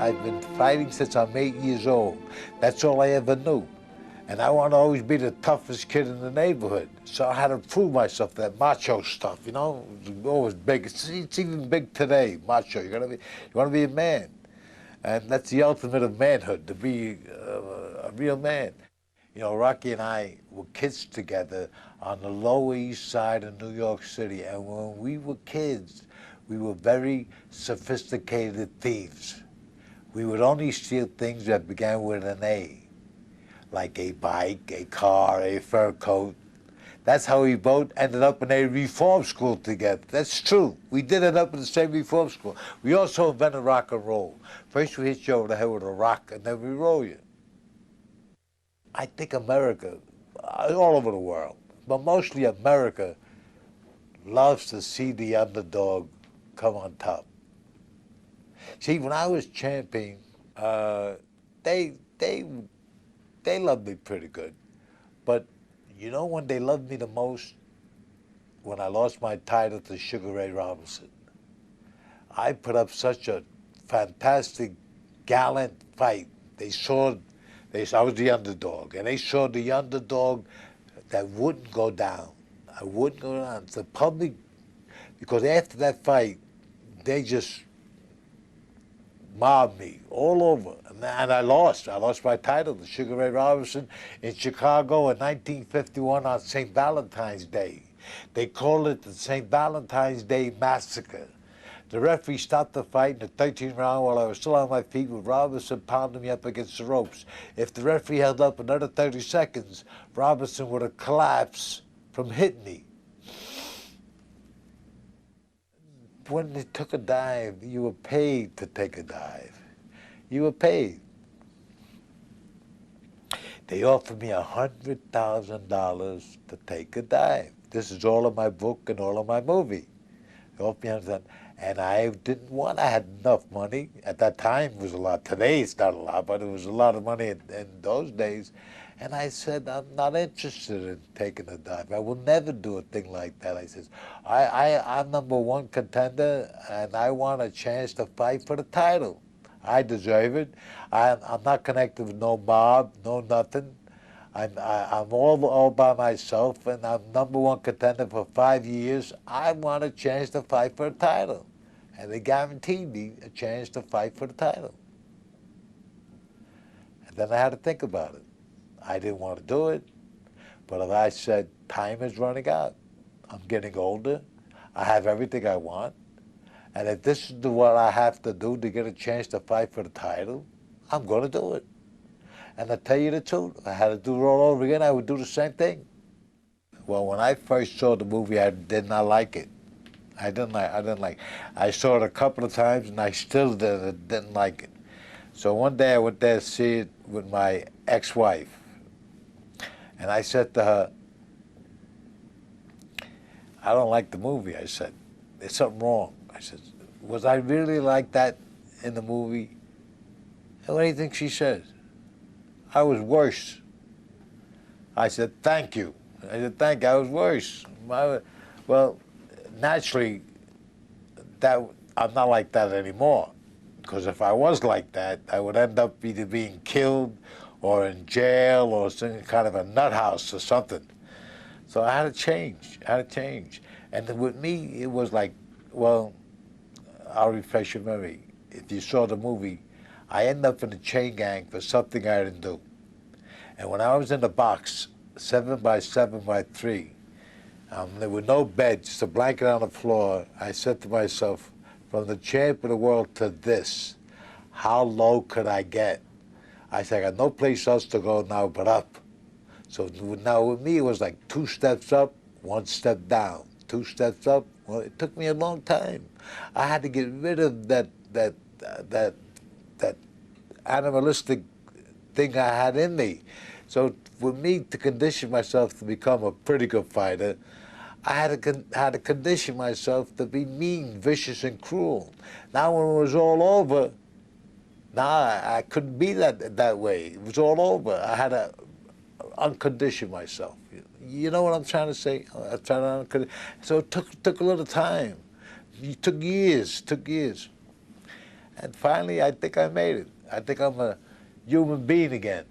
I've been fighting since I'm 8 years old. That's all I ever knew. And I want to always be the toughest kid in the neighborhood. So I had to prove myself, that macho stuff, you know, it was always big. It's even big today, macho. You want to be a man. And that's the ultimate of manhood, to be a real man. You know, Rocky and I were kids together on the Lower East Side of New York City. And when we were kids, we were very sophisticated thieves. We would only steal things that began with an A, like a bike, a car, a fur coat. That's how we both ended up in a reform school together. That's true. We did end up in the same reform school. We also invented rock and roll. First we hit you over the head with a rock, and then we roll you. I think America, all over the world, but mostly America, loves to see the underdog come on top. See, when I was champion, they loved me pretty good. But you know when they loved me the most? When I lost my title to Sugar Ray Robinson. I put up such a fantastic, gallant fight. I was the underdog, and they saw the underdog that wouldn't go down. I wouldn't go down. The public, because after that fight, they just mobbed me all over, and I lost. I lost my title to Sugar Ray Robinson in Chicago in 1951 on St. Valentine's Day. They called it the St. Valentine's Day Massacre. The referee stopped the fight in the 13th round while I was still on my feet with Robinson pounding me up against the ropes. If the referee held up another 30 seconds, Robinson would have collapsed from hitting me. When they took a dive, you were paid to take a dive. You were paid. They offered me $100,000 to take a dive. This is all in my book and all in my movie. They offered me $100,000, and I didn't want. I had enough money. At that time, it was a lot. Today, it's not a lot, but it was a lot of money in those days. And I said, I'm not interested in taking a dive. I will never do a thing like that. I said, I'm #1 contender, and I want a chance to fight for the title. I deserve it. I'm not connected with no mob, no nothing. I'm all by myself, and I'm #1 contender for 5 years. I want a chance to fight for the title. And they guaranteed me a chance to fight for the title. And then I had to think about it. I didn't want to do it, but if I said, time is running out. I'm getting older. I have everything I want. And if this is what I have to do to get a chance to fight for the title, I'm going to do it. And I tell you the truth, if I had to do it all over again, I would do the same thing. Well, when I first saw the movie, I did not like it. I didn't like it. I saw it a couple of times, and I still didn't like it. So one day I went there to see it with my ex-wife. And I said to her, I don't like the movie, I said. There's something wrong. I said, was I really like that in the movie? And what do you think she said? I was worse. I said, thank you. I said, thank you, I was worse. Well, naturally, I'm not like that anymore. Because if I was like that, I would end up either being killed or in jail or some kind of a nut house or something. So I had to change. And then with me, it was like, well, I'll refresh your memory. If you saw the movie, I ended up in a chain gang for something I didn't do. And when I was in the box, 7 by 7 by 3, there were no beds, just a blanket on the floor, I said to myself, from the champ of the world to this, how low could I get? I said, I got no place else to go now but up. So now with me, it was like 2 steps up, 1 step down, 2 steps up. Well, it took me a long time. I had to get rid of that animalistic thing I had in me. So for me to condition myself to become a pretty good fighter, I had to condition myself to be mean, vicious, and cruel. Now when it was all over, now I couldn't be that way. It was all over. I had to uncondition myself. You know what I'm trying to say? I'm trying to uncondition. So it took a little time. It took years. And finally, I think I made it. I think I'm a human being again.